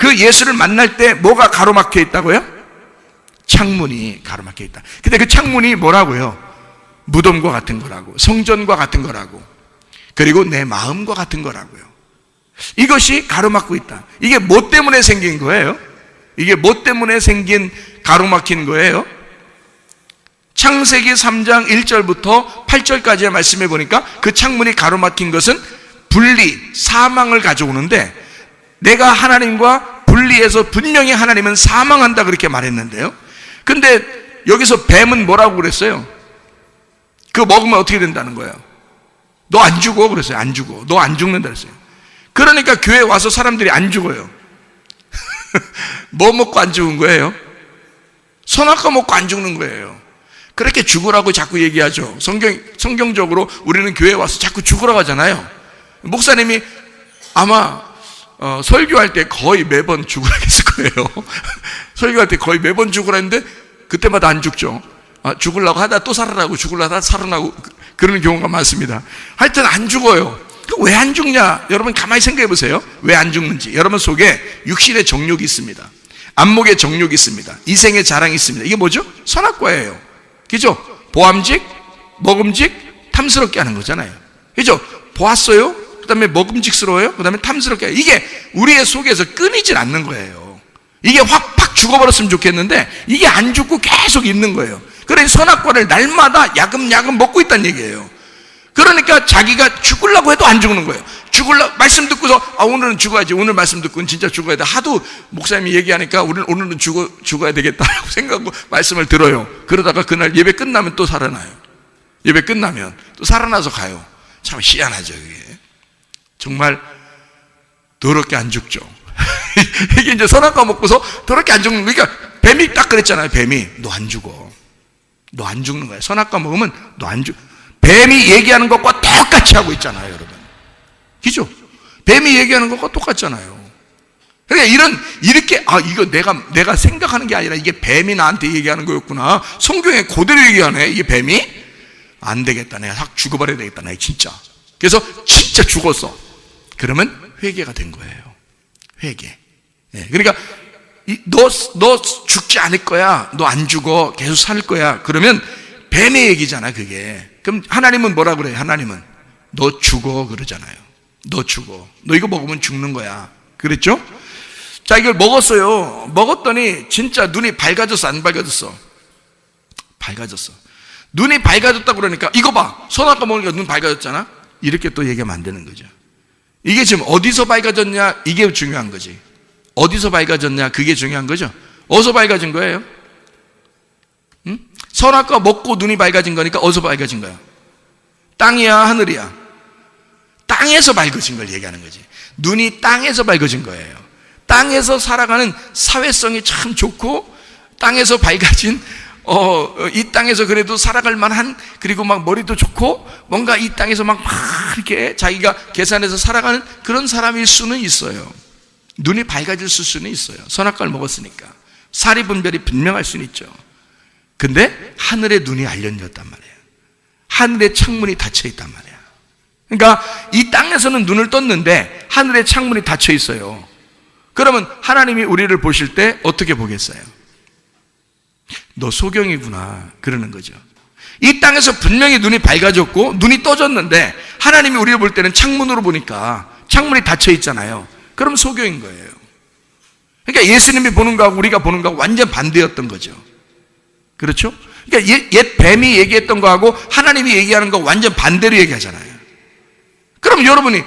그 예수를 만날 때 뭐가 가로막혀 있다고요? 창문이 가로막혀 있다. 근데 그 창문이 뭐라고요? 무덤과 같은 거라고, 성전과 같은 거라고, 그리고 내 마음과 같은 거라고요. 이것이 가로막고 있다. 이게 뭐 때문에 생긴 거예요? 이게 뭐 때문에 생긴 가로막힌 거예요? 창세기 3장 1절부터 8절까지의 말씀해 보니까 그 창문이 가로막힌 것은 분리, 사망을 가져오는데, 내가 하나님과 분리해서 분명히 하나님은 사망한다 그렇게 말했는데요. 근데 여기서 뱀은 뭐라고 그랬어요? 그거 먹으면 어떻게 된다는 거예요? 너 안 죽어 그랬어요. 안 죽어. 너 안 죽는다 그랬어요. 그러니까 교회에 와서 사람들이 안 죽어요. 뭐 먹고 안 죽은 거예요? 선악과 먹고 안 죽는 거예요. 그렇게 죽으라고 자꾸 얘기하죠. 성경적으로 우리는 교회에 와서 자꾸 죽으라고 하잖아요. 목사님이 아마 설교할 때 거의 매번 죽으라 했을 거예요. 설교할 때 거의 매번 죽으라 했는데 그때마다 안 죽죠. 죽으려고 하다 또 살아나고, 죽으려고 하다 살아나고, 그러는 경우가 많습니다. 하여튼 안 죽어요. 왜 안 죽냐? 여러분 가만히 생각해 보세요. 왜 안 죽는지. 여러분 속에 육신의 정욕이 있습니다. 안목의 정욕이 있습니다. 이생의 자랑이 있습니다. 이게 뭐죠? 선악과예요. 그죠? 보암직, 먹음직, 탐스럽게 하는 거잖아요. 그죠? 보았어요? 그 다음에 먹음직스러워요? 그 다음에 탐스럽게 해요. 이게 우리의 속에서 끊이질 않는 거예요. 이게 확 죽어버렸으면 좋겠는데 이게 안 죽고 계속 있는 거예요. 그래서 선악과를 날마다 야금야금 먹고 있다는 얘기예요. 그러니까 자기가 죽으려고 해도 안 죽는 거예요. 말씀 듣고서 오늘은 죽어야지, 오늘 말씀 듣고는 진짜 죽어야 돼, 하도 목사님이 얘기하니까 오늘은 죽어야 되겠다라고 생각하고 말씀을 들어요. 그러다가 그날 예배 끝나면 또 살아나요. 예배 끝나면 또 살아나서 가요. 참 희한하죠. 이게 정말 더럽게 안 죽죠. 이게 이제 선악과 먹고서 더럽게 안 죽는, 그러니까 뱀이 딱 그랬잖아요. 뱀이 너 안 죽어, 너 안 죽는 거야. 선악과 먹으면 너 안 죽. 뱀이 얘기하는 것과 똑같이 하고 있잖아요, 여러분. 그죠? 뱀이 얘기하는 것과 똑같잖아요. 그러니까 이렇게 이거 내가 생각하는 게 아니라 이게 뱀이 나한테 얘기하는 거였구나. 성경에 그대로 얘기하네. 이게 뱀이 안 되겠다, 내가 확 죽어버려야 되겠다, 내가 진짜. 그래서 진짜 죽었어. 그러면 회개가 된 거예요. 회개. 그러니까 너 죽지 않을 거야, 너 안 죽어, 계속 살 거야. 그러면 뱀의 얘기잖아, 그게. 그럼 하나님은 뭐라 그래요? 하나님은 너 죽어 그러잖아요. 너 죽어, 너 이거 먹으면 죽는 거야, 그랬죠? 자, 이걸 먹었어요. 먹었더니 진짜 눈이 밝아졌어, 안 밝아졌어? 밝아졌어. 눈이 밝아졌다고 그러니까 이거 봐, 선악과 먹으니까 눈 밝아졌잖아. 이렇게 또 얘기하면 안 되는 거죠. 이게 지금 어디서 밝아졌냐, 이게 중요한 거지. 어디서 밝아졌냐, 그게 중요한 거죠. 어디서 밝아진 거예요? 응? 선악과 먹고 눈이 밝아진 거니까 어디서 밝아진 거야? 땅이야, 하늘이야? 땅에서 밝아진 걸 얘기하는 거지. 눈이 땅에서 밝아진 거예요. 땅에서 살아가는 사회성이 참 좋고, 땅에서 밝아진 이 땅에서 그래도 살아갈 만한, 그리고 막 머리도 좋고 뭔가 이 땅에서 막 이렇게 자기가 계산해서 살아가는 그런 사람일 수는 있어요. 눈이 밝아질 수는 있어요. 선악과를 먹었으니까 사리 분별이 분명할 수는 있죠. 근데 하늘의 눈이 알려졌단 말이에요. 하늘의 창문이 닫혀 있단 말이에요. 그러니까 이 땅에서는 눈을 떴는데 하늘의 창문이 닫혀 있어요. 그러면 하나님이 우리를 보실 때 어떻게 보겠어요? 너 소경이구나, 그러는 거죠. 이 땅에서 분명히 눈이 밝아졌고 눈이 떠졌는데 하나님이 우리를 볼 때는 창문으로 보니까 창문이 닫혀 있잖아요. 그럼 소경인 거예요. 그러니까 예수님이 보는 거하고 우리가 보는 거하고 완전 반대였던 거죠. 그렇죠? 그러니까 옛 뱀이 얘기했던 거하고 하나님이 얘기하는 거 완전 반대로 얘기하잖아요. 그럼 여러분이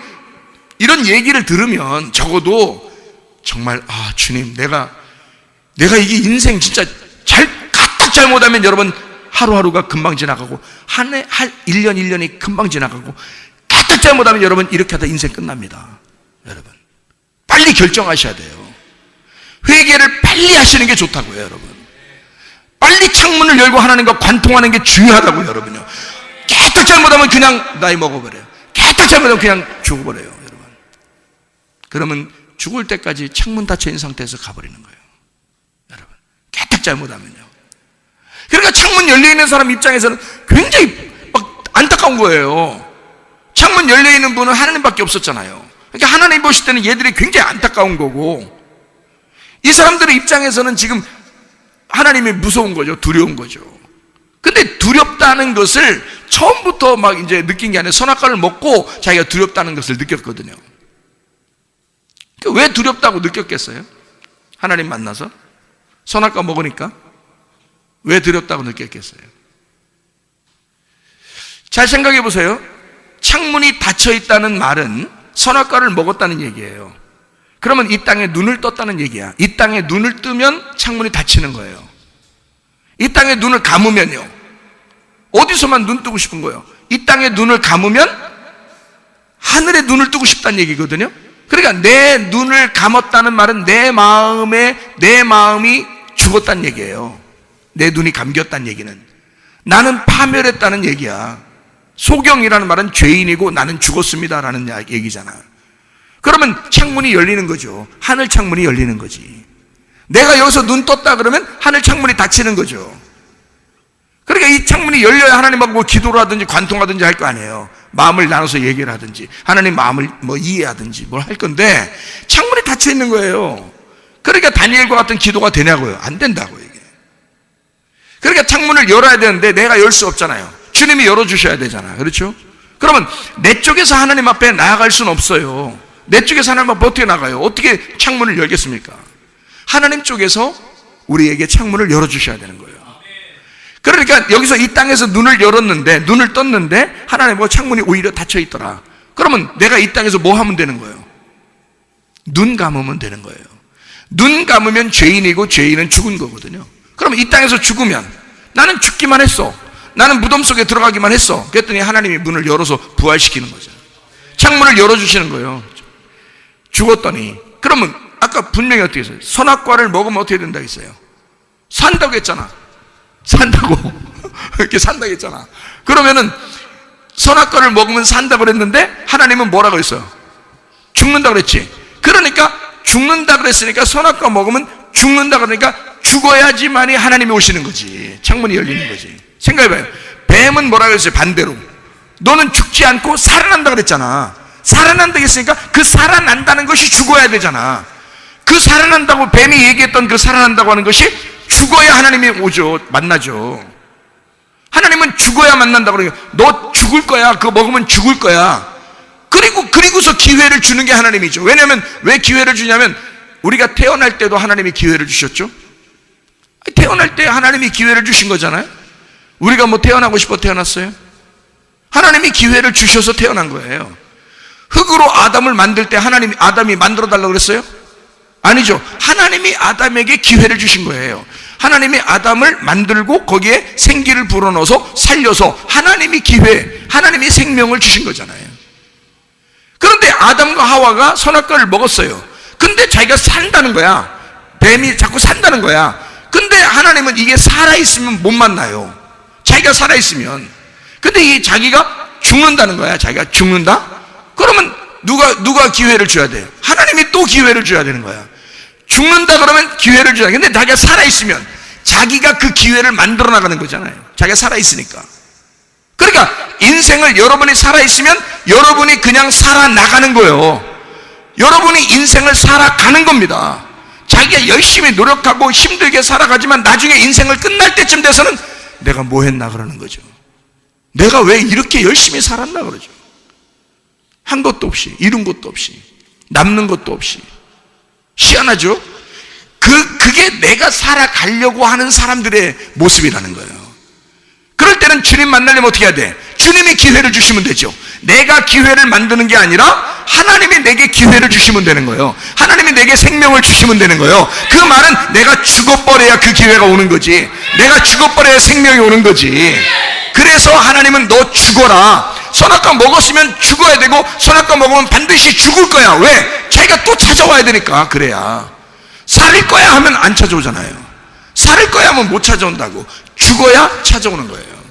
이런 얘기를 들으면 적어도 정말 주님, 내가 이게 인생 진짜 가뜩 잘못하면 여러분 하루하루가 금방 지나가고 한 1년 1년이 금방 지나가고 가뜩 잘못하면 여러분 이렇게 하다 인생 끝납니다. 여러분 빨리 결정하셔야 돼요. 회개를 빨리 하시는 게 좋다고요, 여러분. 빨리 창문을 열고 하나님과 관통하는 게 중요하다고요, 여러분요. 깨끗 잘못하면 그냥 나이 먹어버려요. 깨끗 잘못하면 그냥 죽어버려요, 여러분. 그러면 죽을 때까지 창문 닫혀 있는 상태에서 가버리는 거예요, 여러분. 깨끗 잘못하면요. 그러니까 창문 열려있는 사람 입장에서는 굉장히 막 안타까운 거예요. 창문 열려있는 분은 하나님밖에 없었잖아요. 그러니까 하나님 보실 때는 얘들이 굉장히 안타까운 거고, 이 사람들의 입장에서는 지금 하나님이 무서운 거죠. 두려운 거죠. 근데 두렵다는 것을 처음부터 막 이제 느낀 게 아니라 선악과를 먹고 자기가 두렵다는 것을 느꼈거든요. 왜 두렵다고 느꼈겠어요? 하나님 만나서? 선악과 먹으니까? 왜 두렵다고 느꼈겠어요? 잘 생각해 보세요. 창문이 닫혀 있다는 말은 선악과를 먹었다는 얘기예요. 그러면 이 땅에 눈을 떴다는 얘기야. 이 땅에 눈을 뜨면 창문이 닫히는 거예요. 이 땅에 눈을 감으면요, 어디서만 눈 뜨고 싶은 거예요? 이 땅에 눈을 감으면 하늘에 눈을 뜨고 싶다는 얘기거든요. 그러니까 내 눈을 감았다는 말은 내 마음이 죽었다는 얘기예요. 내 눈이 감겼다는 얘기는 나는 파멸했다는 얘기야. 소경이라는 말은 죄인이고 나는 죽었습니다라는 얘기잖아. 그러면 창문이 열리는 거죠. 하늘 창문이 열리는 거지. 내가 여기서 눈 떴다 그러면 하늘 창문이 닫히는 거죠. 그러니까 이 창문이 열려야 하나님하고 뭐 기도를 하든지 관통하든지 할 거 아니에요. 마음을 나눠서 얘기를 하든지 하나님 마음을 뭐 이해하든지 뭘 할 건데 창문이 닫혀 있는 거예요. 그러니까 다니엘과 같은 기도가 되냐고요. 안 된다고 이게. 그러니까 창문을 열어야 되는데 내가 열 수 없잖아요. 주님이 열어주셔야 되잖아. 그렇죠? 그러면 내 쪽에서 하나님 앞에 나아갈 수는 없어요. 내 쪽에서 하나님 앞에 어떻게 나가요? 어떻게 창문을 열겠습니까? 하나님 쪽에서 우리에게 창문을 열어주셔야 되는 거예요. 그러니까 여기서 이 땅에서 눈을 떴는데 하나님과 창문이 오히려 닫혀 있더라. 그러면 내가 이 땅에서 뭐 하면 되는 거예요? 눈 감으면 되는 거예요. 눈 감으면 죄인이고 죄인은 죽은 거거든요. 그러면 이 땅에서 죽으면 나는 죽기만 했어. 나는 무덤 속에 들어가기만 했어. 그랬더니 하나님이 문을 열어서 부활시키는 거죠. 창문을 열어주시는 거예요. 죽었더니 그러면 아까 분명히 어떻게 했어요? 선악과를 먹으면 어떻게 된다고 했어요? 산다고 했잖아. 산다고 이렇게 산다고 했잖아. 그러면은 선악과를 먹으면 산다고 그랬는데 하나님은 뭐라고 했어요? 죽는다고 그랬지. 그러니까 죽는다 그랬으니까 선악과 먹으면 죽는다 그러니까 죽어야지만이 하나님이 오시는 거지. 창문이 열리는 거지. 생각해봐요. 뱀은 뭐라고 했어요? 반대로 너는 죽지 않고 살아난다 그랬잖아. 살아난다고 했으니까 그 살아난다는 것이 죽어야 되잖아. 그 살아난다고 뱀이 얘기했던 그 살아난다고 하는 것이 죽어야 하나님이 오죠. 만나죠. 하나님은 죽어야 만난다고 그러니까 너 죽을 거야. 그거 먹으면 죽을 거야. 그리고서 기회를 주는 게 하나님이죠. 왜냐하면 왜 기회를 주냐면 우리가 태어날 때도 하나님이 기회를 주셨죠. 태어날 때 하나님이 기회를 주신 거잖아요. 우리가 뭐 태어나고 싶어 태어났어요? 하나님이 기회를 주셔서 태어난 거예요. 흙으로 아담을 만들 때 아담이 만들어 달라고 그랬어요? 아니죠. 하나님이 아담에게 기회를 주신 거예요. 하나님이 아담을 만들고 거기에 생기를 불어넣어서 살려서 하나님이 생명을 주신 거잖아요. 그런데 아담과 하와가 선악과를 먹었어요. 근데 자기가 산다는 거야. 뱀이 자꾸 산다는 거야. 근데 하나님은 이게 살아있으면 못 만나요. 자기가 살아있으면. 근데 이 자기가 죽는다는 거야. 자기가 죽는다? 그러면 누가 기회를 줘야 돼요? 하나님이 또 기회를 줘야 되는 거야. 죽는다 그러면 기회를 줘야 돼. 근데 자기가 살아있으면 자기가 그 기회를 만들어 나가는 거잖아요. 자기가 살아있으니까. 그러니까 인생을 여러분이 살아있으면 여러분이 그냥 살아나가는 거예요. 여러분이 인생을 살아가는 겁니다. 자기가 열심히 노력하고 힘들게 살아가지만 나중에 인생을 끝날 때쯤 돼서는 내가 뭐 했나 그러는 거죠. 내가 왜 이렇게 열심히 살았나 그러죠. 한 것도 없이, 이룬 것도 없이, 남는 것도 없이. 희한하죠? 그게 내가 살아가려고 하는 사람들의 모습이라는 거예요. 그럴 때는 주님 만나려면 어떻게 해야 돼? 주님이 기회를 주시면 되죠. 내가 기회를 만드는 게 아니라 하나님이 내게 기회를 주시면 되는 거예요. 하나님이 내게 생명을 주시면 되는 거예요. 그 말은 내가 죽어버려야 그 기회가 오는 거지. 내가 죽어버려야 생명이 오는 거지. 그래서 하나님은 너 죽어라. 선악과 먹었으면 죽어야 되고 선악과 먹으면 반드시 죽을 거야. 왜? 자기가 또 찾아와야 되니까. 그래야. 살을 거야 하면 안 찾아오잖아요. 살을 거야 하면 못 찾아온다고. 죽어야 찾아오는 거예요.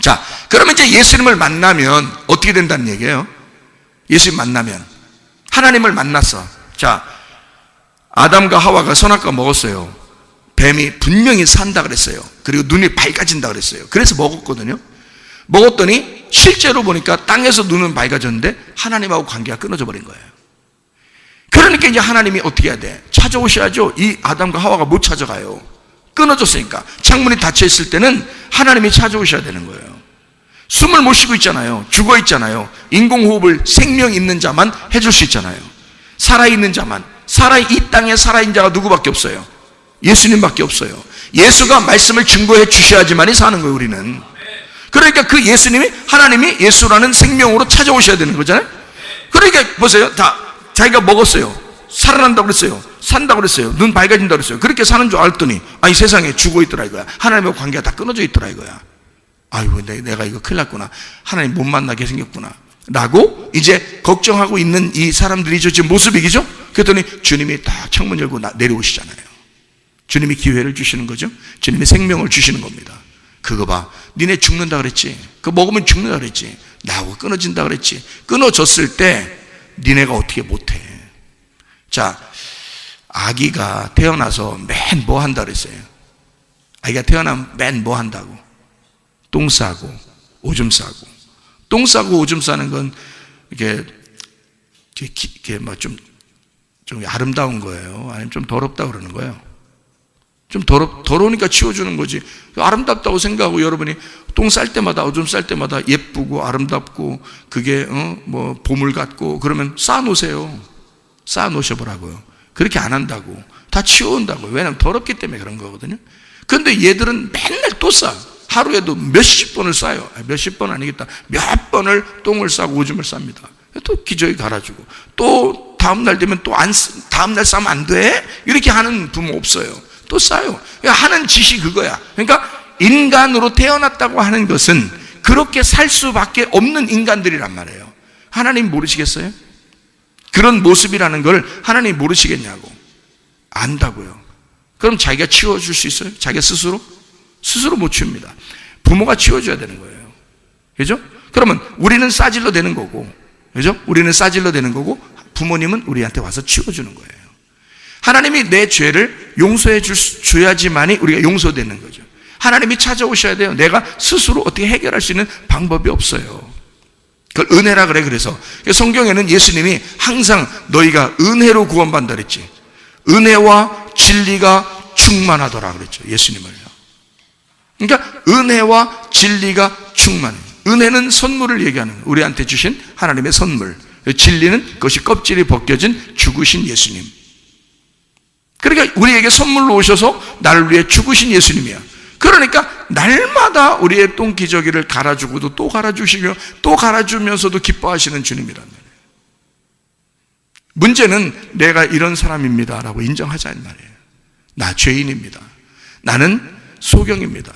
자, 그러면 이제 예수님을 만나면 어떻게 된다는 얘기예요? 예수님 만나면 하나님을 만났어. 자, 아담과 하와가 선악과 먹었어요. 뱀이 분명히 산다 그랬어요. 그리고 눈이 밝아진다 그랬어요. 그래서 먹었거든요. 먹었더니 실제로 보니까 땅에서 눈은 밝아졌는데 하나님하고 관계가 끊어져 버린 거예요. 그러니까 이제 하나님이 어떻게 해야 돼? 찾아오셔야죠. 이 아담과 하와가 못 찾아가요. 끊어졌으니까. 창문이 닫혀 있을 때는 하나님이 찾아오셔야 되는 거예요. 숨을 못 쉬고 있잖아요. 죽어 있잖아요. 인공호흡을 생명 있는 자만 해줄 수 있잖아요. 살아있는 자만. 이 땅에 살아있는 자가 누구밖에 없어요? 예수님밖에 없어요. 예수가 말씀을 증거해 주셔야지만이 사는 거예요, 우리는. 그러니까 그 예수님이, 하나님이 예수라는 생명으로 찾아오셔야 되는 거잖아요. 그러니까 보세요. 다 자기가 먹었어요. 살아난다고 그랬어요. 산다고 그랬어요. 눈 밝아진다고 그랬어요. 그렇게 사는 줄 알았더니 아니 세상에 죽어 있더라 이거야. 하나님과 관계가 다 끊어져 있더라 이거야. 아이고 내가 이거 큰일 났구나. 하나님 못 만나게 생겼구나 라고 이제 걱정하고 있는 이 사람들이죠. 지금 모습이죠. 그랬더니 주님이 딱 창문 열고 내려오시잖아요. 주님이 기회를 주시는 거죠. 주님이 생명을 주시는 겁니다. 그거 봐. 니네 죽는다 그랬지. 그거 먹으면 죽는다 그랬지. 나하고 끊어진다 그랬지. 끊어졌을 때 니네가 어떻게 못해. 자, 아기가 태어나서 맨 뭐 한다 그랬어요? 아기가 태어나면 맨 뭐 한다고? 똥 싸고 오줌 싸고. 똥 싸고 오줌 싸는 건 이게 뭐 좀 아름다운 거예요? 아니면 좀 더럽다 그러는 거예요? 좀 더러우니까 치워주는 거지. 아름답다고 생각하고 여러분이 똥 쌀 때마다 오줌 쌀 때마다 예쁘고 아름답고 그게 뭐 보물 같고 그러면 쌓아놓으세요. 쌓아놓으셔보라고요. 그렇게 안 한다고. 다 치워온다고요. 왜냐하면 더럽기 때문에 그런 거거든요. 그런데 얘들은 맨날 또 싸. 하루에도 몇십 번을 싸요. 몇십 번 아니겠다. 몇 번을 똥을 싸고 오줌을 쌉니다. 또 기저귀 갈아주고 또 다음날 되면 또 다음날 싸면 안 돼? 이렇게 하는 부모 없어요. 또 싸요. 하는 짓이 그거야. 그러니까 인간으로 태어났다고 하는 것은 그렇게 살 수밖에 없는 인간들이란 말이에요. 하나님 모르시겠어요? 그런 모습이라는 걸 하나님 모르시겠냐고. 안다고요. 그럼 자기가 치워줄 수 있어요? 자기가 스스로? 스스로 못 치웁니다. 부모가 치워줘야 되는 거예요. 그죠? 그러면 우리는 싸질러 되는 거고, 그죠? 우리는 싸질러 되는 거고, 부모님은 우리한테 와서 치워주는 거예요. 하나님이 내 죄를 용서해 줘야지만이 우리가 용서되는 거죠. 하나님이 찾아오셔야 돼요. 내가 스스로 어떻게 해결할 수 있는 방법이 없어요. 그걸 은혜라 그래. 그래서 성경에는 예수님이 항상 너희가 은혜로 구원받는다 그랬지. 은혜와 진리가 충만하더라 그랬죠. 예수님을요. 그러니까 은혜와 진리가 충만해요. 은혜는 선물을 얘기하는 거예요. 우리한테 주신 하나님의 선물. 진리는 그것이 껍질이 벗겨진 죽으신 예수님. 그러니까 우리에게 선물로 오셔서 나를 위해 죽으신 예수님이야. 그러니까 날마다 우리의 똥기저귀를 갈아주고도 또 갈아주시며 또 갈아주면서도 기뻐하시는 주님이란 말이에요. 문제는 내가 이런 사람입니다 라고 인정하자는 말이에요. 나 죄인입니다. 나는 소경입니다.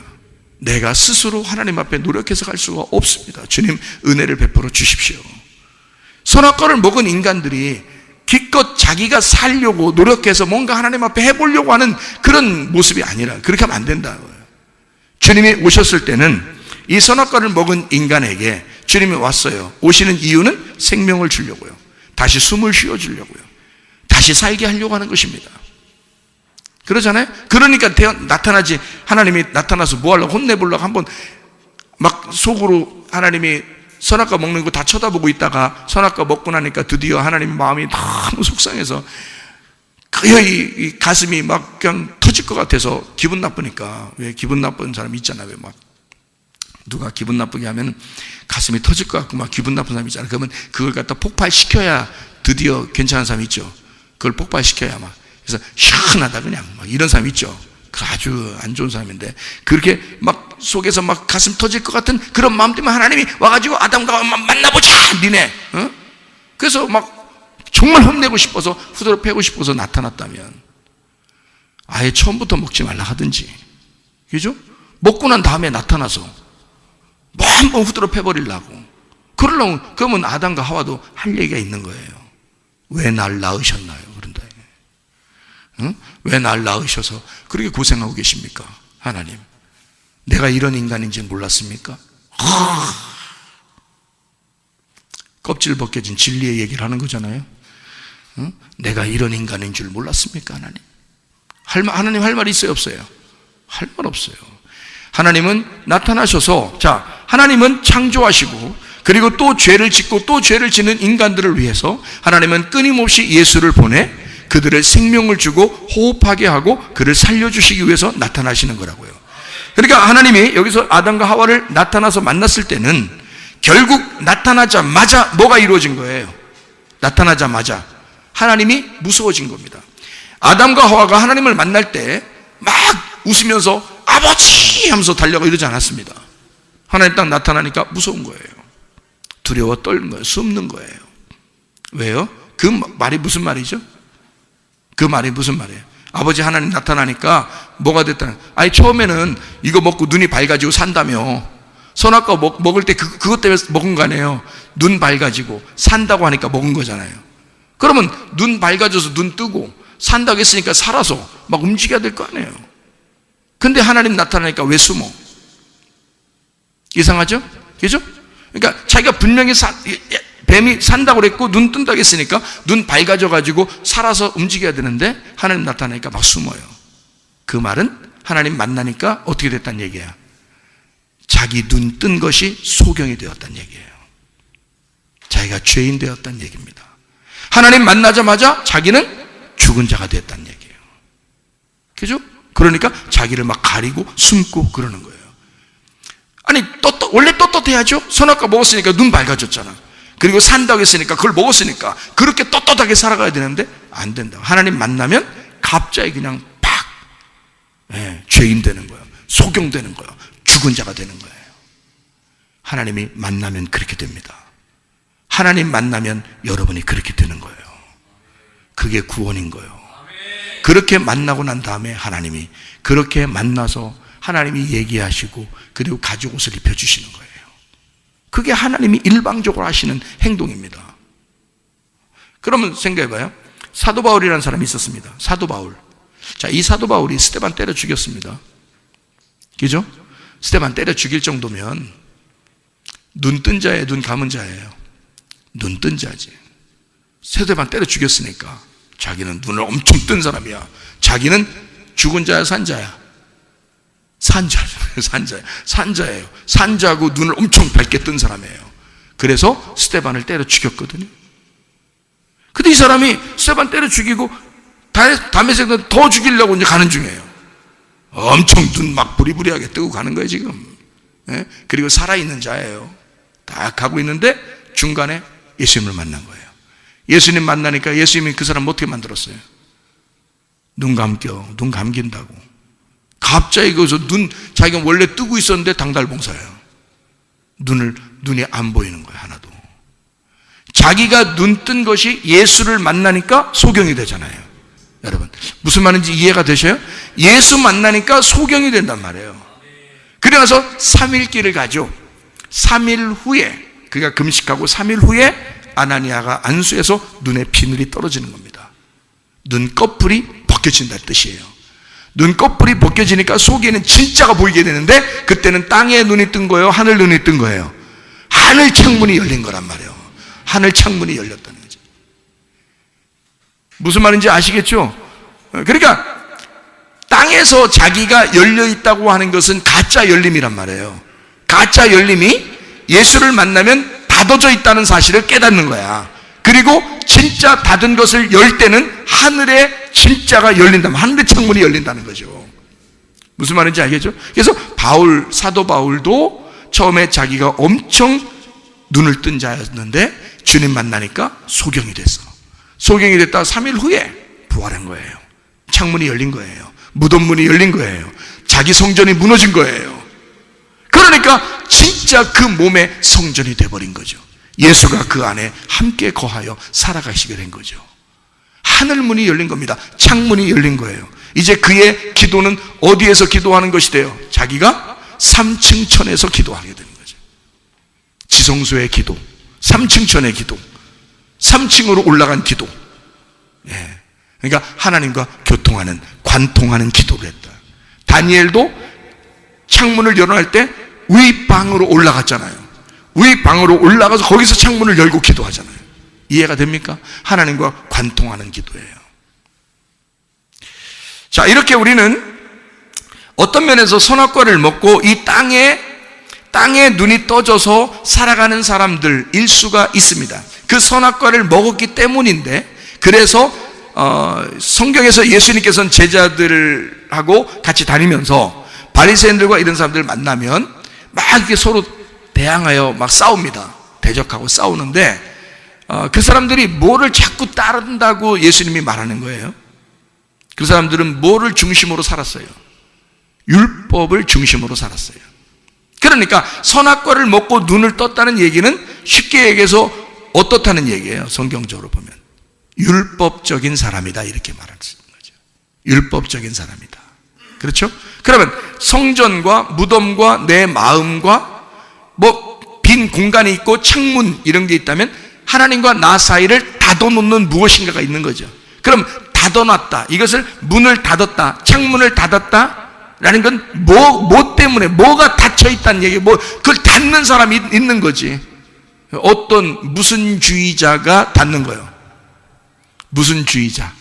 내가 스스로 하나님 앞에 노력해서 갈 수가 없습니다. 주님 은혜를 베풀어 주십시오. 선악과를 먹은 인간들이 기껏 자기가 살려고 노력해서 뭔가 하나님 앞에 해보려고 하는 그런 모습이 아니라 그렇게 하면 안 된다고요. 주님이 오셨을 때는 이 선악과를 먹은 인간에게 주님이 왔어요. 오시는 이유는 생명을 주려고요. 다시 숨을 쉬어주려고요. 다시 살게 하려고 하는 것입니다. 그러잖아요. 그러니까 나타나지. 하나님이 나타나서 뭐 하려고 혼내보려고 한번 막 속으로 하나님이 선악과 먹는 거 다 쳐다보고 있다가 선악과 먹고 나니까 드디어 하나님 마음이 너무 속상해서 이 가슴이 막 그냥 터질 것 같아서 기분 나쁘니까. 왜 기분 나쁜 사람 있잖아요. 왜 막 누가 기분 나쁘게 하면 가슴이 터질 것 같고 막 기분 나쁜 사람 있잖아요. 그러면 그걸 갖다 폭발시켜야 드디어 괜찮은 사람 있죠. 그걸 폭발시켜야 막 그래서 시원하다 그냥 막 이런 사람 있죠. 그 아주 안 좋은 사람인데 그렇게 막 속에서 막 가슴 터질 것 같은 그런 마음 때문에 하나님이 와가지고 아담과 만나보자 니네. 그래서 막 정말 혼내고 싶어서 후드로 패고 싶어서 나타났다면 아예 처음부터 먹지 말라 하든지, 그죠? 먹고 난 다음에 나타나서 뭐 한번 후드로 패버리려고 그러면 아담과 하와도 할 얘기가 있는 거예요. 왜 날 낳으셨나요? 그런다. 왜 날 낳으셔서 그렇게 고생하고 계십니까? 하나님, 내가 이런 인간인지 몰랐습니까? 껍질 벗겨진 진리의 얘기를 하는 거잖아요. 내가 이런 인간인 줄 몰랐습니까? 하나님 할 말 있어요? 없어요? 할 말 없어요. 하나님은 나타나셔서, 자, 하나님은 창조하시고 그리고 또 죄를 짓고 또 죄를 짓는 인간들을 위해서 하나님은 끊임없이 예수를 보내 그들의 생명을 주고 호흡하게 하고 그를 살려주시기 위해서 나타나시는 거라고요. 그러니까 하나님이 여기서 아담과 하와를 나타나서 만났을 때는 결국 나타나자마자 뭐가 이루어진 거예요? 나타나자마자 하나님이 무서워진 겁니다. 아담과 하와가 하나님을 만날 때 막 웃으면서 아버지 하면서 달려가 이러지 않았습니다. 하나님 딱 나타나니까 무서운 거예요. 두려워 떨는 거예요. 숨는 거예요. 왜요? 그 말이 무슨 말이죠? 그 말이 무슨 말이에요? 아버지 하나님 나타나니까 뭐가 됐다는, 아니 처음에는 이거 먹고 눈이 밝아지고 산다며, 선악과 먹을 때 그것 때문에 먹은 거 아니에요. 눈 밝아지고 산다고 하니까 먹은 거잖아요. 그러면 눈 밝아져서 눈 뜨고 산다고 했으니까 살아서 막 움직여야 될 거 아니에요. 근데 하나님 나타나니까 왜 숨어? 이상하죠? 그죠? 그러니까 자기가 분명히 뱀이 산다고 그랬고 눈 뜬다고 했으니까 눈 밝아져 가지고 살아서 움직여야 되는데 하나님 나타나니까 막 숨어요. 그 말은 하나님 만나니까 어떻게 됐다는 얘기야? 자기 눈 뜬 것이 소경이 되었다는 얘기예요. 자기가 죄인 되었다는 얘기입니다. 하나님 만나자마자 자기는 죽은 자가 되었다는 얘기예요. 그죠? 그러니까 자기를 막 가리고 숨고 그러는 거예요. 아니 원래 떳떳해야죠. 선악과 먹었으니까 눈 밝아졌잖아. 그리고 산다고 했으니까 그걸 먹었으니까 그렇게 떳떳하게 살아가야 되는데 안 된다. 하나님 만나면 갑자기 그냥 팍 죄인 되는 거예요. 소경 되는 거예요. 죽은 자가 되는 거예요. 하나님이 만나면 그렇게 됩니다. 하나님 만나면 여러분이 그렇게 되는 거예요. 그게 구원인 거예요. 그렇게 만나고 난 다음에 하나님이 그렇게 만나서 하나님이 얘기하시고 그리고 가죽 옷을 입혀주시는 거예요. 그게 하나님이 일방적으로 하시는 행동입니다. 그러면 생각해봐요. 사도 바울이라는 사람이 있었습니다. 사도 바울. 자, 이 사도 바울이 스데반 때려 죽였습니다. 그죠? 스데반 때려 죽일 정도면 눈 뜬 자예요, 눈 감은 자예요? 눈 뜬 자지. 스데반 때려 죽였으니까 자기는 눈을 엄청 뜬 사람이야. 자기는 죽은 자야, 산 자야? 산자예요. 산자고 눈을 엄청 밝게 뜬 사람이에요. 그래서 스데반을 때려 죽였거든요. 근데 이 사람이 스데반 때려 죽이고 다메섹은 더 죽이려고 이제 가는 중이에요. 엄청 눈 막 부리부리하게 뜨고 가는 거예요 지금. 그리고 살아있는 자예요. 딱 가고 있는데 중간에 예수님을 만난 거예요. 예수님 만나니까 예수님이 그 사람 어떻게 만들었어요? 눈 감긴다고. 갑자기 거기서 자기가 원래 뜨고 있었는데 당달봉사예요. 눈이 안 보이는 거예요, 하나도. 자기가 눈 뜬 것이 예수를 만나니까 소경이 되잖아요. 여러분, 무슨 말인지 이해가 되셔요? 예수 만나니까 소경이 된단 말이에요. 그래서 3일길을 가죠. 3일 후에, 그가 금식하고 3일 후에 아나니아가 안수해서 눈에 비늘이 떨어지는 겁니다. 눈꺼풀이 벗겨진다는 뜻이에요. 눈꺼풀이 벗겨지니까 속에는 진짜가 보이게 되는데 그때는 땅에 눈이 뜬 거예요? 하늘 눈이 뜬 거예요? 하늘 창문이 열린 거란 말이에요. 하늘 창문이 열렸다는 거죠. 무슨 말인지 아시겠죠? 그러니까 땅에서 자기가 열려 있다고 하는 것은 가짜 열림이란 말이에요. 가짜 열림이 예수를 만나면 닫아져 있다는 사실을 깨닫는 거야. 그리고 진짜 닫은 것을 열 때는 하늘에 진짜가 열린다면 하늘의 창문이 열린다는 거죠. 무슨 말인지 알겠죠? 그래서 사도 바울도 처음에 자기가 엄청 눈을 뜬 자였는데 주님 만나니까 소경이 됐어. 소경이 됐다 3일 후에 부활한 거예요. 창문이 열린 거예요. 무덤 문이 열린 거예요. 자기 성전이 무너진 거예요. 그러니까 진짜 그 몸의 성전이 돼버린 거죠. 예수가 그 안에 함께 거하여 살아가시게 된 거죠. 하늘문이 열린 겁니다. 창문이 열린 거예요. 이제 그의 기도는 어디에서 기도하는 것이 돼요? 자기가 3층 천에서 기도하게 되는 거죠. 지성소의 기도, 3층 천의 기도, 3층으로 올라간 기도. 그러니까 하나님과 교통하는, 관통하는 기도를 했다. 다니엘도 창문을 열어낼 때 위방으로 올라갔잖아요. 위방으로 올라가서 거기서 창문을 열고 기도하잖아요. 이해가 됩니까? 하나님과 관통하는 기도예요. 자, 이렇게 우리는 어떤 면에서 선악과를 먹고 이 땅에 눈이 떠져서 살아가는 사람들일 수가 있습니다. 그 선악과를 먹었기 때문인데, 그래서 성경에서 예수님께서는 제자들하고 같이 다니면서 바리새인들과 이런 사람들 만나면 막 이렇게 서로 대항하여 막 싸웁니다. 대적하고 싸우는데, 그 사람들이 뭐를 자꾸 따른다고 예수님이 말하는 거예요? 그 사람들은 뭐를 중심으로 살았어요? 율법을 중심으로 살았어요. 그러니까 선악과를 먹고 눈을 떴다는 얘기는 쉽게 얘기해서 어떻다는 얘기예요? 성경적으로 보면 율법적인 사람이다, 이렇게 말할 수 있는 거죠. 율법적인 사람이다. 그렇죠? 그러면 성전과 무덤과 내 마음과 뭐 빈 공간이 있고 창문 이런 게 있다면 하나님과 나 사이를 닫아놓는 무엇인가가 있는 거죠. 그럼 닫아놨다, 이것을 문을 닫았다, 창문을 닫았다 라는 건 뭐 때문에, 뭐가 닫혀있다는 얘기, 그걸 닫는 사람이 있는 거지. 무슨 주의자가 닫는 거예요? 무슨 주의자?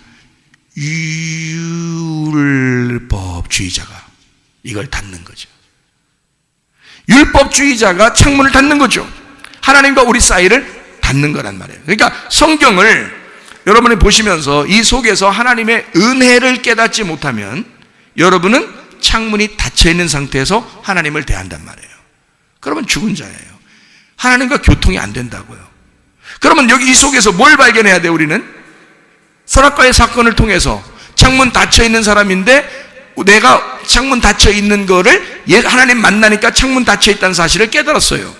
율법주의자가 이걸 닫는 거죠. 율법주의자가 창문을 닫는 거죠. 하나님과 우리 사이를 닫는 거란 말이에요. 그러니까 성경을 여러분이 보시면서 이 속에서 하나님의 은혜를 깨닫지 못하면 여러분은 창문이 닫혀있는 상태에서 하나님을 대한단 말이에요. 그러면 죽은 자예요. 하나님과 교통이 안 된다고요. 그러면 여기 이 속에서 뭘 발견해야 돼요? 우리는 선악과의 사건을 통해서 창문 닫혀있는 사람인데, 내가 창문 닫혀있는 거를 하나님 만나니까 창문 닫혀있다는 사실을 깨달았어요.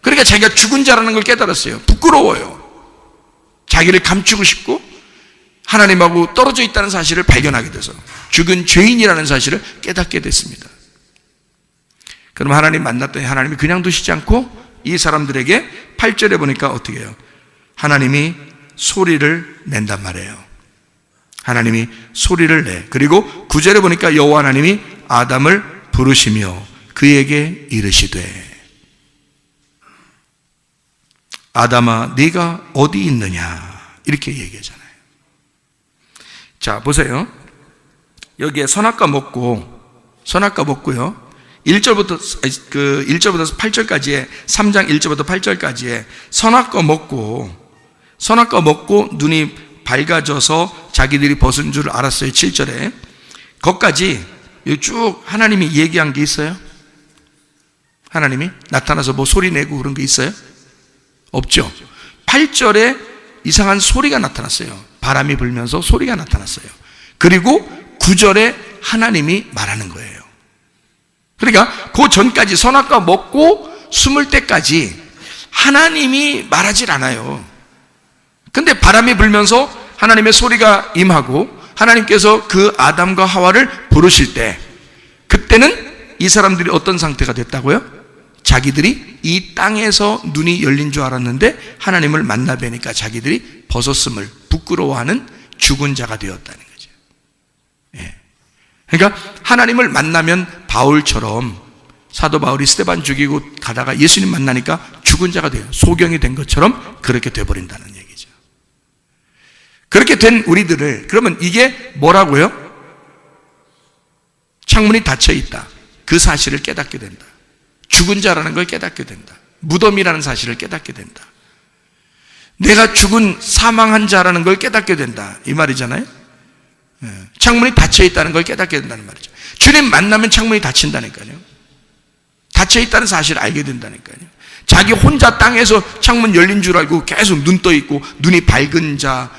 그러니까 자기가 죽은 자라는 걸 깨달았어요. 부끄러워요. 자기를 감추고 싶고 하나님하고 떨어져 있다는 사실을 발견하게 돼서 죽은 죄인이라는 사실을 깨닫게 됐습니다. 그럼 하나님 만났더니 하나님이 그냥 두시지 않고 이 사람들에게 8절에 보니까 어떻게 해요? 하나님이 소리를 낸단 말이에요. 하나님이 소리를 내. 그리고 9절에 보니까 여호와 하나님이 아담을 부르시며 그에게 이르시되, 아담아 네가 어디 있느냐, 이렇게 얘기하잖아요. 자, 보세요. 여기에 선악과 먹고요. 1절부터 8절까지에, 3장 1절부터 8절까지에 선악과 먹고 눈이 밝아져서 자기들이 벗은 줄 알았어요. 7절에. 거기까지 쭉 하나님이 얘기한 게 있어요? 하나님이 나타나서 뭐 소리 내고 그런 게 있어요? 없죠. 8절에 이상한 소리가 나타났어요. 바람이 불면서 소리가 나타났어요. 그리고 9절에 하나님이 말하는 거예요. 그러니까 그 전까지 선악과 먹고 숨을 때까지 하나님이 말하질 않아요. 근데 바람이 불면서 하나님의 소리가 임하고 하나님께서 그 아담과 하와를 부르실 때, 그때는 이 사람들이 어떤 상태가 됐다고요? 자기들이 이 땅에서 눈이 열린 줄 알았는데 하나님을 만나 뵈니까 자기들이 벗었음을 부끄러워하는 죽은 자가 되었다는 거죠. 예. 그러니까 하나님을 만나면 바울처럼, 사도 바울이 스데반 죽이고 가다가 예수님 만나니까 죽은 자가 돼요. 소경이 된 것처럼 그렇게 돼버린다는 얘기죠. 그렇게 된 우리들을, 그러면 이게 뭐라고요? 창문이 닫혀 있다, 그 사실을 깨닫게 된다. 죽은 자라는 걸 깨닫게 된다. 무덤이라는 사실을 깨닫게 된다. 내가 죽은 사망한 자라는 걸 깨닫게 된다, 이 말이잖아요. 창문이 닫혀 있다는 걸 깨닫게 된다는 말이죠. 주님 만나면 창문이 닫힌다니까요. 닫혀 있다는 사실을 알게 된다니까요. 자기 혼자 땅에서 창문 열린 줄 알고 계속 눈 떠 있고 눈이 밝은 자,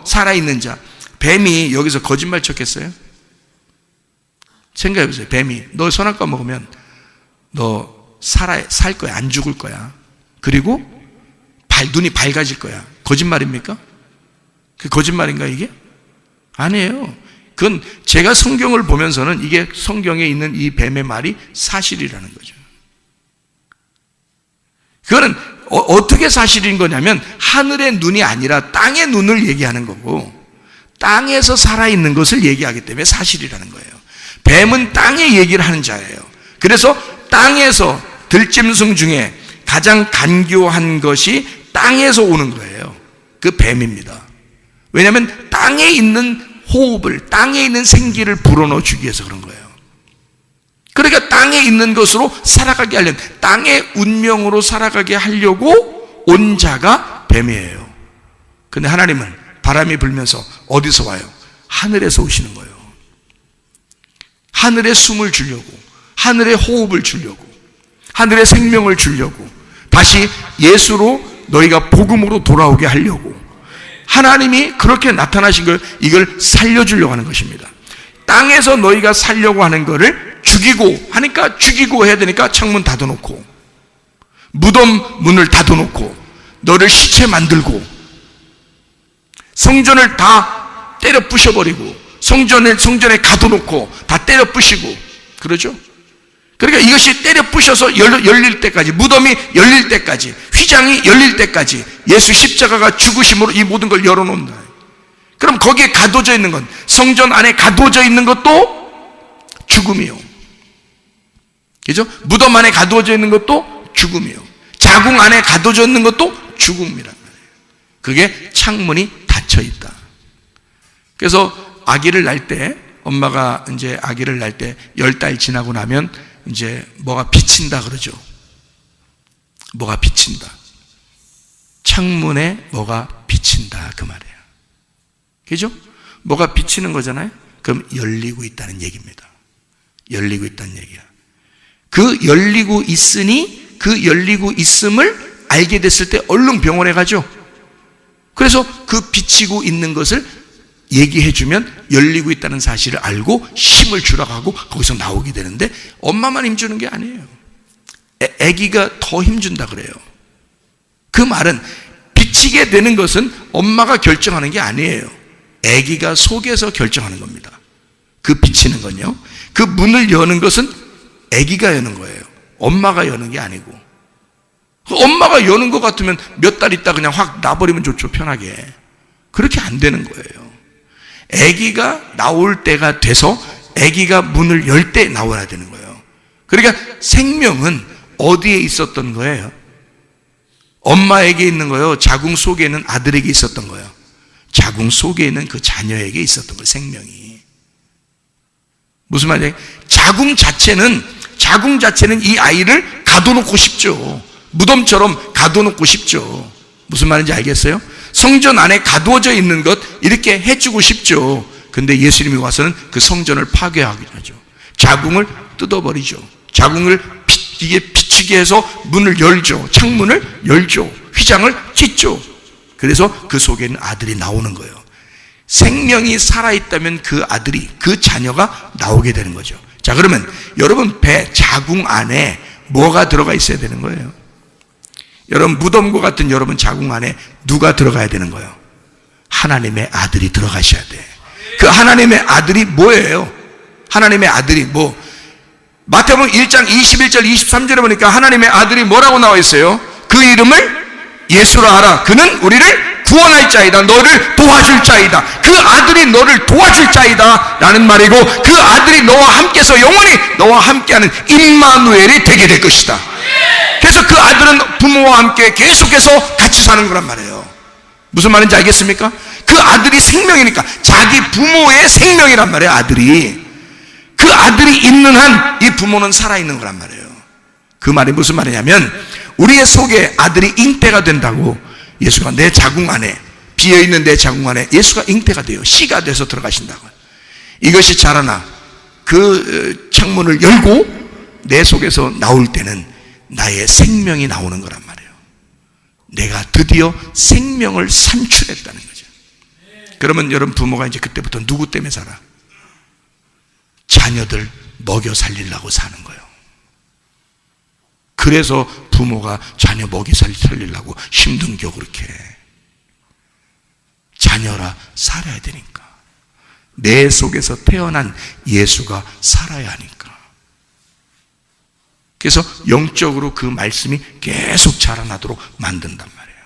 살아있는 자. 뱀이 여기서 거짓말 쳤겠어요? 생각해보세요. 뱀이 너 선악과 먹으면 너 살 거야, 안 죽을 거야. 그리고 눈이 밝아질 거야. 거짓말입니까? 그 거짓말인가 이게? 아니에요. 그건 제가 성경을 보면서는 이게 성경에 있는 이 뱀의 말이 사실이라는 거죠. 그거는 어떻게 사실인 거냐면 하늘의 눈이 아니라 땅의 눈을 얘기하는 거고, 땅에서 살아있는 것을 얘기하기 때문에 사실이라는 거예요. 뱀은 땅의 얘기를 하는 자예요. 그래서 땅에서 들짐승 중에 가장 간교한 것이 땅에서 오는 거예요. 그 뱀입니다. 왜냐하면 땅에 있는 호흡을, 땅에 있는 생기를 불어넣어 주기 위해서 그런 거예요. 그러니까 땅에 있는 것으로 살아가게 하려는, 땅의 운명으로 살아가게 하려고 온 자가 뱀이에요. 근데 하나님은 바람이 불면서 어디서 와요? 하늘에서 오시는 거예요. 하늘에 숨을 주려고, 하늘에 호흡을 주려고, 하늘에 생명을 주려고, 다시 예수로 너희가 복음으로 돌아오게 하려고 하나님이 그렇게 나타나신 걸, 이걸 살려주려고 하는 것입니다. 땅에서 너희가 살려고 하는 거를 죽이고 하니까, 죽이고 해야 되니까 창문 닫아놓고, 무덤 문을 닫아놓고, 너를 시체 만들고, 성전을 다 때려 부셔버리고, 성전에 가둬놓고 다 때려 부시고 그러죠. 그러니까 이것이 때려 부셔서 열릴 때까지, 무덤이 열릴 때까지, 휘장이 열릴 때까지 예수 십자가가 죽으심으로 이 모든 걸 열어놓는다. 그럼 거기에 가둬져 있는 건, 성전 안에 가둬져 있는 것도 죽음이요, 그죠? 무덤 안에 가두어져 있는 것도 죽음이요, 자궁 안에 가두어져 있는 것도 죽음이란 말이에요. 그게 창문이 닫혀 있다. 그래서 아기를 낳을 때, 엄마가 이제 아기를 낳을 때 10달 지나고 나면 이제 뭐가 비친다 그러죠. 뭐가 비친다. 창문에 뭐가 비친다 그 말이에요. 그죠? 뭐가 비치는 거잖아요. 그럼 열리고 있다는 얘기입니다. 열리고 있다는 얘기야. 그 열리고 있으니, 그 열리고 있음을 알게 됐을 때 얼른 병원에 가죠. 그래서 그 비치고 있는 것을 얘기해주면 열리고 있다는 사실을 알고 힘을 주라고 하고 거기서 나오게 되는데, 엄마만 힘주는 게 아니에요. 아기가 더 힘준다 그래요. 그 말은 비치게 되는 것은 엄마가 결정하는 게 아니에요. 아기가 속에서 결정하는 겁니다. 그 비치는 건요, 그 문을 여는 것은 아기가 여는 거예요. 엄마가 여는 게 아니고. 엄마가 여는 것 같으면 몇 달 있다 그냥 확 놔버리면 좋죠, 편하게. 그렇게 안 되는 거예요. 아기가 나올 때가 돼서 아기가 문을 열 때 나와야 되는 거예요. 그러니까 생명은 어디에 있었던 거예요? 엄마에게 있는 거예요? 자궁 속에 있는 아들에게 있었던 거예요? 자궁 속에 있는 그 자녀에게 있었던 거예요, 생명이. 무슨 말이에요? 자궁 자체는 이 아이를 가둬놓고 싶죠. 무덤처럼 가둬놓고 싶죠. 무슨 말인지 알겠어요? 성전 안에 가두어져 있는 것 이렇게 해주고 싶죠. 근데 예수님이 와서는 그 성전을 파괴하게 하죠. 자궁을 뜯어버리죠. 자궁을 이게 비치게 해서 문을 열죠. 창문을 열죠. 휘장을 찢죠. 그래서 그 속에 있는 아들이 나오는 거예요. 생명이 살아있다면 그 아들이, 그 자녀가 나오게 되는 거죠. 자, 그러면 여러분 배 자궁 안에 뭐가 들어가 있어야 되는 거예요? 여러분 무덤과 같은 여러분 자궁 안에 누가 들어가야 되는 거예요? 하나님의 아들이 들어가셔야 돼. 그 하나님의 아들이 뭐예요? 하나님의 아들이 뭐? 마태복음 1장 21절 23절에 보니까 하나님의 아들이 뭐라고 나와 있어요? 그 이름을 예수라 하라. 그는 우리를 구원할 자이다. 너를 도와줄 자이다. 그 아들이 너를 도와줄 자이다 라는 말이고, 그 아들이 너와 함께서 영원히 너와 함께하는 임마누엘이 되게 될 것이다. 그래서 그 아들은 부모와 함께 계속해서 같이 사는 거란 말이에요. 무슨 말인지 알겠습니까? 그 아들이 생명이니까, 자기 부모의 생명이란 말이에요. 아들이, 그 아들이 있는 한 이 부모는 살아있는 거란 말이에요. 그 말이 무슨 말이냐면, 우리의 속에 아들이 잉태가 된다고. 예수가 내 자궁 안에, 비어있는 내 자궁 안에 예수가 잉태가 돼요. 씨가 돼서 들어가신다고. 이것이 자라나 그 창문을 열고 내 속에서 나올 때는 나의 생명이 나오는 거란 말이에요. 내가 드디어 생명을 산출했다는 거죠. 그러면 여러분 부모가 이제 그때부터 누구 때문에 살아? 자녀들 먹여 살리려고 사는 거예요. 그래서 부모가 자녀 먹이 살리려고 힘든 겨 그렇게. 자녀라 살아야 되니까. 내 속에서 태어난 예수가 살아야 하니까. 그래서 영적으로 그 말씀이 계속 자라나도록 만든단 말이에요.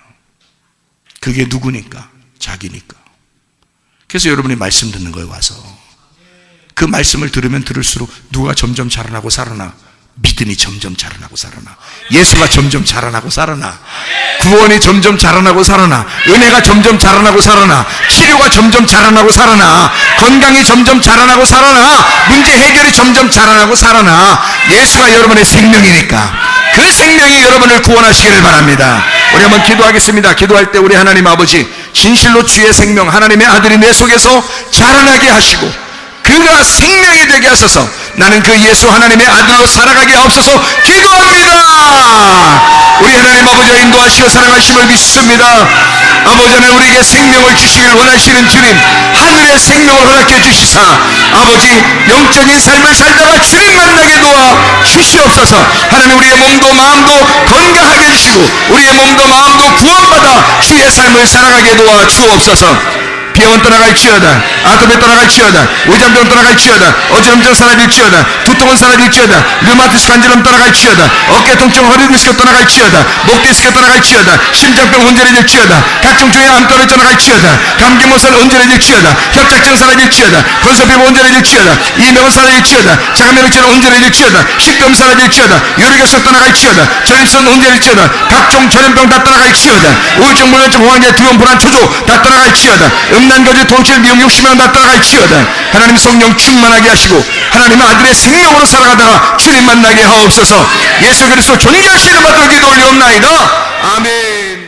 그게 누구니까? 자기니까. 그래서 여러분이 말씀 듣는 거에 와서 그 말씀을 들으면 들을수록 누가 점점 자라나고 살아나? 믿음이 점점 자라나고 살아나. 예수가 점점 자라나고 살아나. 구원이 점점 자라나고 살아나. 은혜가 점점 자라나고 살아나. 치료가 점점 자라나고 살아나. 건강이 점점 자라나고 살아나. 문제 해결이 점점 자라나고 살아나. 예수가 여러분의 생명이니까 그 생명이 여러분을 구원하시기를 바랍니다. 우리 한번 기도하겠습니다. 기도할 때 우리 하나님 아버지, 진실로 주의 생명 하나님의 아들이 내 속에서 자라나게 하시고 그가 생명이 되게 하소서. 나는 그 예수 하나님의 아들로 살아가게 하옵소서 기도합니다. 우리 하나님 아버지가 인도하시고 사랑하심을 믿습니다. 아버지 하나님, 우리에게 생명을 주시길 원하시는 주님, 하늘의 생명을 허락해 주시사 아버지 영적인 삶을 살다가 주님 만나게 도와 주시옵소서. 하나님, 우리의 몸도 마음도 건강하게 해주시고 우리의 몸도 마음도 구원받아 주의 삶을 살아가게 도와 주옵소서. 비염은 떠나갈지어다. 아토피 떠나갈지어다. 위장병 떠나갈지어다. 어지럼증 사라질지어다. 두통은 사라질지어다. 류마티스 관절염 떠나갈지어다. 어깨 통증, 허리 디스크 떠나갈지어다. 목 디스크 떠나갈지어다. 심장병 온전해질지어다. 각종 종의 암tor이 떠나갈지어다. 감기 못살 온전해질지어다. 협착증 사라질지어다. 건설피부 온전해질지어다. 이명은 사라질지어다. 자가면역체는 온전해질지어다. 식도염 사라질지어다. 요리결석 떠나갈지어다. 전립선 온전해질지어다. 각종 전염병 다 떠나갈지어다. 우울증, 불면증, 공황제, 두려움, 불안, 초조 다 떠나갈지어다. 음란거지, 돈칠, 미용, 욕심이랑 다 떠나갈지어다. 하나님 성령 충만하게 하시고 하나님의 아들의 생명으로 살아가다가 주님 만나게 하옵소서. 예수 그리스도 존귀하신 이름으로 기도 올리옵나이다. 아멘.